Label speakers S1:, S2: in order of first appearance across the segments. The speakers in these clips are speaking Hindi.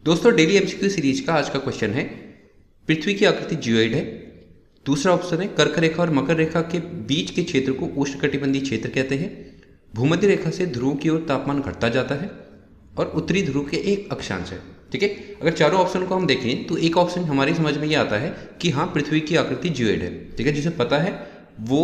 S1: दोस्तों डेली एमसीक्यू सीरीज का आज का क्वेश्चन है, पृथ्वी की आकृति जियोइड है। दूसरा ऑप्शन है कर्क रेखा और मकर रेखा के बीच के क्षेत्र को उष्णकटिबंधीय क्षेत्र कहते हैं। भूमध्य रेखा से ध्रुव की ओर तापमान घटता जाता है और उत्तरी ध्रुव के एक अक्षांश है। ठीक है, अगर चारों ऑप्शन को हम देखें तो एक ऑप्शन हमारी समझ में ये आता है कि हाँ पृथ्वी की आकृति जियोइड है। ठीक है, जिसे पता है वो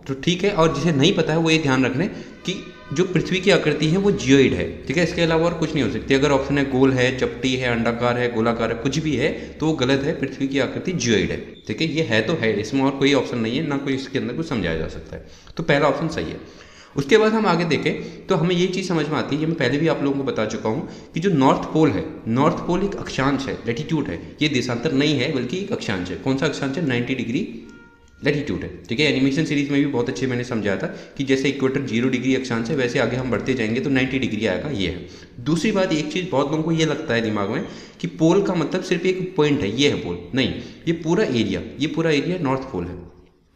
S1: तो ठीक है, और जिसे नहीं पता है वो ये ध्यान रख लें कि जो पृथ्वी की आकृति है वो जियोइड है। ठीक है, इसके अलावा और कुछ नहीं हो सकती। अगर ऑप्शन है गोल है, चपटी है, अंडाकार है, गोलाकार है, कुछ भी है तो वो गलत है। पृथ्वी की आकृति जियोइड है। ठीक है, ये है तो है, इसमें और कोई ऑप्शन नहीं है, ना कोई इसके अंदर कुछ समझाया जा सकता है। तो पहला ऑप्शन सही है। उसके बाद हम आगे देखें तो हमें ये चीज़ समझ में आती है, ये मैं पहले भी आप लोगों को बता चुका हूँ कि जो नॉर्थ पोल है, नॉर्थ पोल एक अक्षांश है, लैटिट्यूड है। ये देशांतर नहीं है बल्कि एक अक्षांश है। कौन सा अक्षांश है? 90 डिग्री लैटिट्यूड है। ठीक है, एनिमेशन सीरीज में भी बहुत अच्छे मैंने समझाया था कि जैसे इक्वेटर 0 डिग्री अक्षांश है, वैसे आगे हम बढ़ते जाएंगे तो 90 डिग्री आएगा। ये है। दूसरी बात, एक चीज़ बहुत लोगों को ये लगता है दिमाग में कि पोल का मतलब सिर्फ एक पॉइंट है, ये है पोल। नहीं, ये पूरा एरिया नॉर्थ पोल है।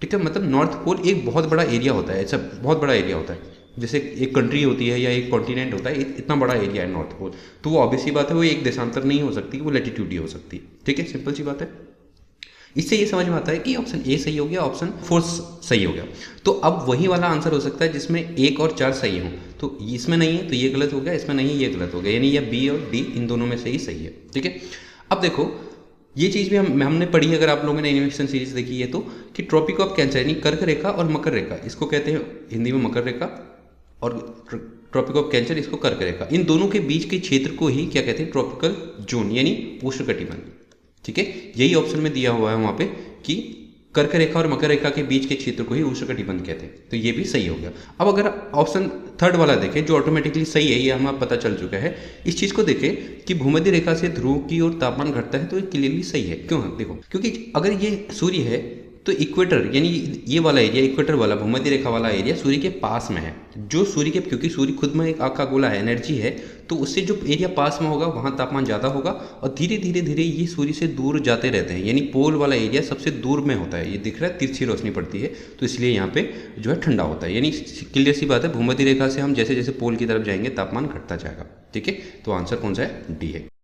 S1: ठीक है, मतलब नॉर्थ पोल एक बहुत बड़ा एरिया होता है, ऐसा बहुत बड़ा एरिया होता है। जैसे एक कंट्री होती है या एक कॉन्टिनेंट होता है, इतना बड़ा एरिया है नॉर्थ पोल। तो वो ऑब्वियस सी बात है, वो एक देशांतर नहीं हो सकती, वो लैटिट्यूड ही हो सकती है। ठीक है, सिंपल सी बात है। इससे ये समझ में आता है कि ऑप्शन ए सही हो गया, ऑप्शन 4 सही हो गया। तो अब वही वाला आंसर हो सकता है जिसमें 1 और 4 सही हो। तो इसमें नहीं है तो ये गलत हो गया, इसमें नहीं है ये गलत हो गया, यानी ये बी और डी इन दोनों में से ही सही है। ठीक है, अब देखो ये चीज़ भी हमने पढ़ी, अगर आप लोगों ने एनिमेशन सीरीज देखी है तो, कि ट्रॉपिक ऑफ कैंसर यानी कर्क रेखा और मकर रेखा, इसको कहते हैं हिंदी में मकर रेखा, और ट्रॉपिक ऑफ कैंसर इसको कर्क रेखा, इन दोनों के बीच के क्षेत्र को ही क्या कहते हैं? ट्रॉपिकल जोन यानी उष्णकटिबंध। ठीक है, यही ऑप्शन में दिया हुआ है वहाँ पे कि कर्क रेखा और मकर रेखा के बीच के क्षेत्र को ही उष्णकटिबंध कहते हैं। तो ये भी सही हो गया। अब अगर ऑप्शन 3 वाला देखें जो ऑटोमेटिकली सही है, ये हमें पता चल चुका है। इस चीज़ को देखें कि भूमध्य रेखा से ध्रुव की ओर तापमान घटता है, तो ये क्लियरली सही है। क्यों? देखो, क्योंकि अगर ये सूर्य है तो इक्वेटर यानी ये वाला एरिया, इक्वेटर वाला भूमध्य रेखा वाला एरिया सूर्य के पास में है। जो सूर्य के, क्योंकि सूर्य खुद में एक आका गोला है, एनर्जी है, तो उससे जो एरिया पास में होगा वहाँ तापमान ज़्यादा होगा, और धीरे धीरे धीरे ये सूर्य से दूर जाते रहते हैं, यानी पोल वाला एरिया सबसे दूर में होता है। ये दिख रहा है, तिरछी रोशनी पड़ती है, तो इसलिए यहाँ पे जो है ठंडा होता है। यानी क्लियर सी बात है, भूमध्य रेखा से हम जैसे जैसे पोल की तरफ जाएंगे तापमान घटता जाएगा। ठीक है, तो आंसर कौन सा है? डी है।